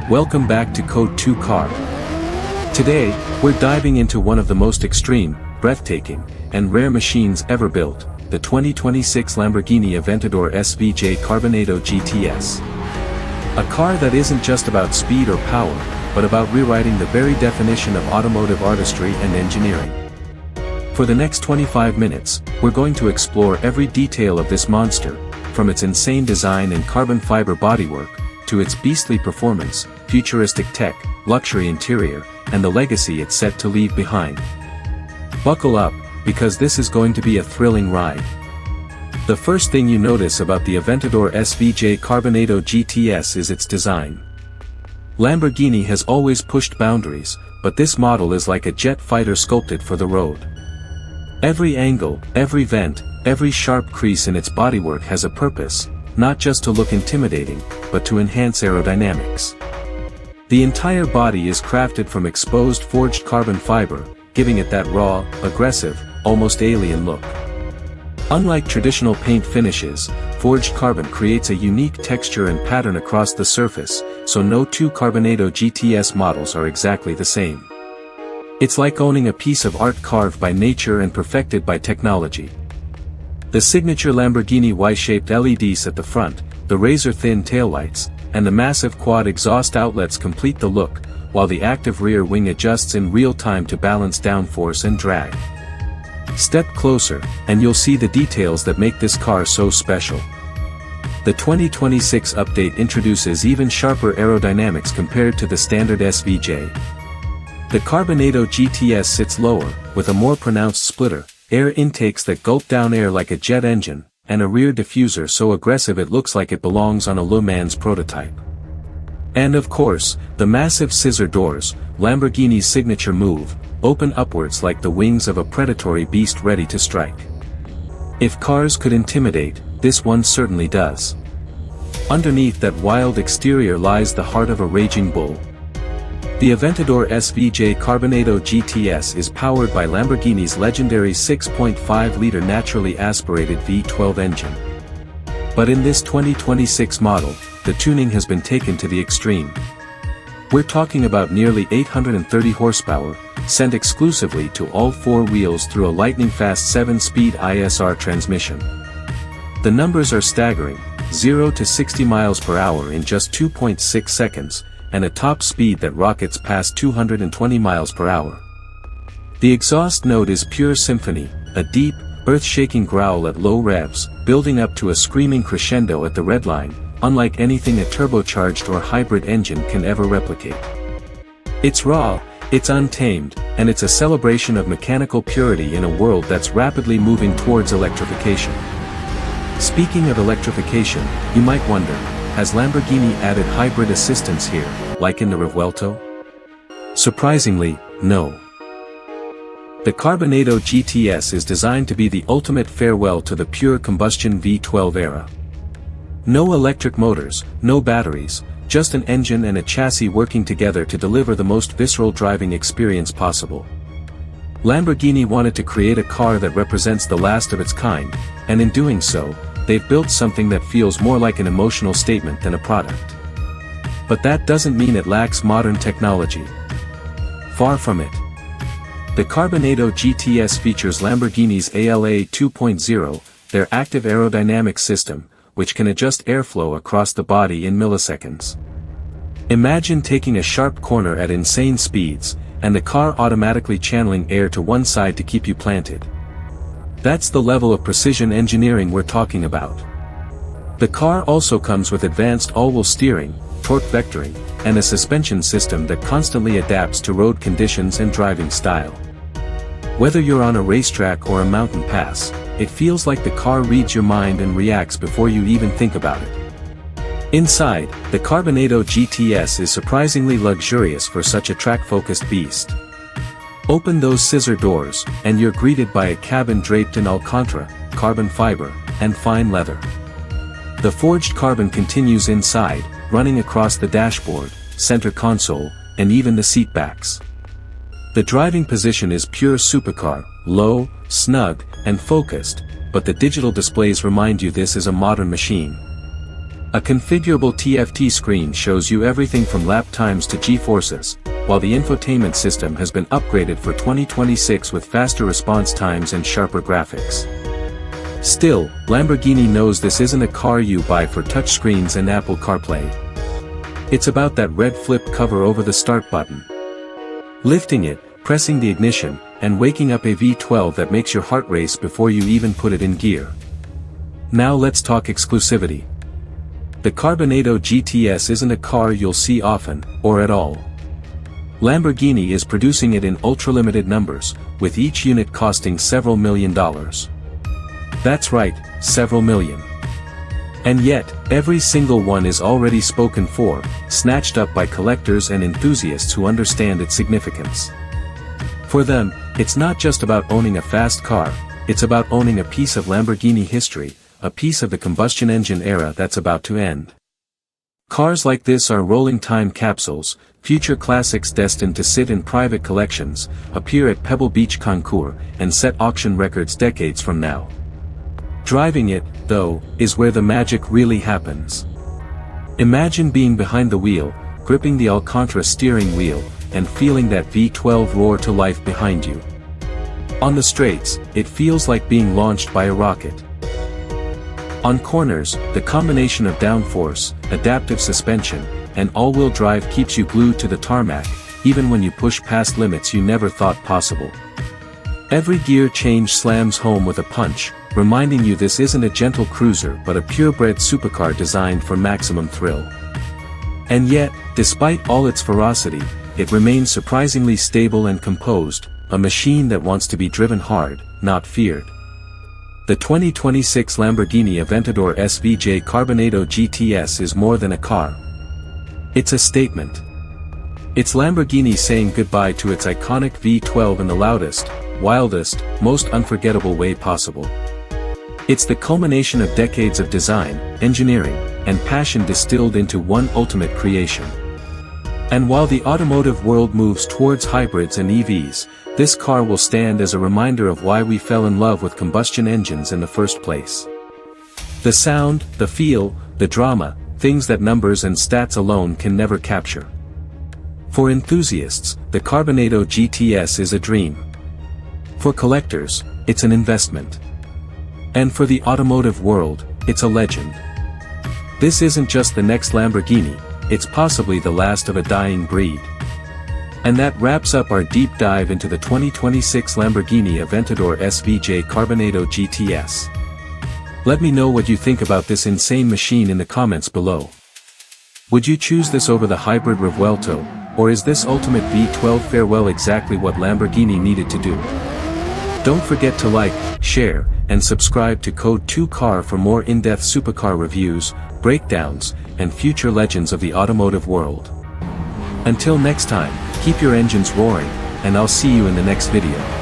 Welcome back to Code 2 Car. Today, we're diving into one of the most extreme, breathtaking, and rare machines ever built, the 2026 Lamborghini Aventador SVJ Carbonado GTS. A car that isn't just about speed or power, but about rewriting the very definition of automotive artistry and engineering. For the next 25 minutes, we're going to explore every detail of this monster, from its insane design and carbon fiber bodywork, to its beastly performance, futuristic tech, luxury interior, and the legacy it's set to leave behind. Buckle up, because this is going to be a thrilling ride. The first thing you notice about the Aventador SVJ Carbonado GTS is its design. Lamborghini has always pushed boundaries, but this model is like a jet fighter sculpted for the road. Every angle, every vent, every sharp crease in its bodywork has a purpose, not just to look intimidating, but to enhance aerodynamics. The entire body is crafted from exposed forged carbon fiber, giving it that raw, aggressive, almost alien look. Unlike traditional paint finishes, forged carbon creates a unique texture and pattern across the surface, so no two Carbonado GTS models are exactly the same. It's like owning a piece of art carved by nature and perfected by technology. The signature Lamborghini Y-shaped LEDs at the front, the razor-thin taillights, and the massive quad exhaust outlets complete the look, while the active rear wing adjusts in real time to balance downforce and drag. Step closer, and you'll see the details that make this car so special. The 2026 update introduces even sharper aerodynamics compared to the standard SVJ. The Carbonado GTS sits lower, with a more pronounced splitter, air intakes that gulp down air like a jet engine, and a rear diffuser so aggressive it looks like it belongs on a Le Mans prototype. And of course, the massive scissor doors, Lamborghini's signature move, open upwards like the wings of a predatory beast ready to strike. If cars could intimidate, this one certainly does. Underneath that wild exterior lies the heart of a raging bull. The Aventador SVJ Carbonado GTS is powered by Lamborghini's legendary 6.5-liter naturally aspirated V12 engine. But in this 2026 model, the tuning has been taken to the extreme. We're talking about nearly 830 horsepower, sent exclusively to all four wheels through a lightning-fast 7-speed ISR transmission. The numbers are staggering, 0 to 60 miles per hour in just 2.6 seconds, and a top speed that rockets past 220 miles per hour. The exhaust note is pure symphony, a deep, earth-shaking growl at low revs, building up to a screaming crescendo at the redline, unlike anything a turbocharged or hybrid engine can ever replicate. It's raw, it's untamed, and it's a celebration of mechanical purity in a world that's rapidly moving towards electrification. Speaking of electrification, you might wonder, has Lamborghini added hybrid assistance here, like in the Revuelto? Surprisingly, no. The Carbonado GTS is designed to be the ultimate farewell to the pure combustion V12 era. No electric motors, no batteries, just an engine and a chassis working together to deliver the most visceral driving experience possible. Lamborghini wanted to create a car that represents the last of its kind, and in doing so, they've built something that feels more like an emotional statement than a product. But that doesn't mean it lacks modern technology. Far from it. The Carbonado GTS features Lamborghini's ALA 2.0, their active aerodynamic system, which can adjust airflow across the body in milliseconds. Imagine taking a sharp corner at insane speeds, and the car automatically channeling air to one side to keep you planted. That's the level of precision engineering we're talking about. The car also comes with advanced all-wheel steering, torque vectoring, and a suspension system that constantly adapts to road conditions and driving style. Whether you're on a racetrack or a mountain pass, it feels like the car reads your mind and reacts before you even think about it. Inside, the Carbonado GTS is surprisingly luxurious for such a track-focused beast. Open those scissor doors, and you're greeted by a cabin draped in Alcantara, carbon fiber, and fine leather. The forged carbon continues inside, running across the dashboard, center console, and even the seatbacks. The driving position is pure supercar, low, snug, and focused, but the digital displays remind you this is a modern machine. A configurable TFT screen shows you everything from lap times to G-forces, while the infotainment system has been upgraded for 2026 with faster response times and sharper graphics. Still, Lamborghini knows this isn't a car you buy for touchscreens and Apple CarPlay. It's about that red flip cover over the start button. Lifting it, pressing the ignition, and waking up a V12 that makes your heart race before you even put it in gear. Now let's talk exclusivity. The Carbonado GTS isn't a car you'll see often, or at all. Lamborghini is producing it in ultra-limited numbers, with each unit costing several $1 million. That's right, several million. And yet, every single one is already spoken for, snatched up by collectors and enthusiasts who understand its significance. For them, it's not just about owning a fast car, it's about owning a piece of Lamborghini history, a piece of the combustion engine era that's about to end. Cars like this are rolling time capsules, future classics destined to sit in private collections, appear at Pebble Beach concours, and set auction records decades from now. Driving it, though, is where the magic really happens. Imagine being behind the wheel, gripping the Alcantara steering wheel, and feeling that V12 roar to life behind you. On the straights, it feels like being launched by a rocket. On corners, the combination of downforce, adaptive suspension, and all-wheel drive keeps you glued to the tarmac, even when you push past limits you never thought possible. Every gear change slams home with a punch, reminding you this isn't a gentle cruiser but a purebred supercar designed for maximum thrill. And yet, despite all its ferocity, it remains surprisingly stable and composed, a machine that wants to be driven hard, not feared. The 2026 Lamborghini Aventador SVJ Carbonado GTS is more than a car. It's a statement. It's Lamborghini saying goodbye to its iconic V12 in the loudest, wildest, most unforgettable way possible. It's the culmination of decades of design, engineering, and passion distilled into one ultimate creation. And while the automotive world moves towards hybrids and EVs, this car will stand as a reminder of why we fell in love with combustion engines in the first place. The sound, the feel, the drama, things that numbers and stats alone can never capture. For enthusiasts, the Carbonado GTS is a dream. For collectors, it's an investment. And for the automotive world, it's a legend. This isn't just the next Lamborghini, it's possibly the last of a dying breed. And that wraps up our deep dive into the 2026 Lamborghini Aventador SVJ Carbonado GTS. Let me know what you think about this insane machine in the comments below. Would you choose this over the hybrid Revuelto, or is this ultimate V12 farewell exactly what Lamborghini needed to do? Don't forget to like, share, and subscribe to Code 2 Car for more in-depth supercar reviews, breakdowns, and future legends of the automotive world. Until next time, keep your engines roaring, and I'll see you in the next video.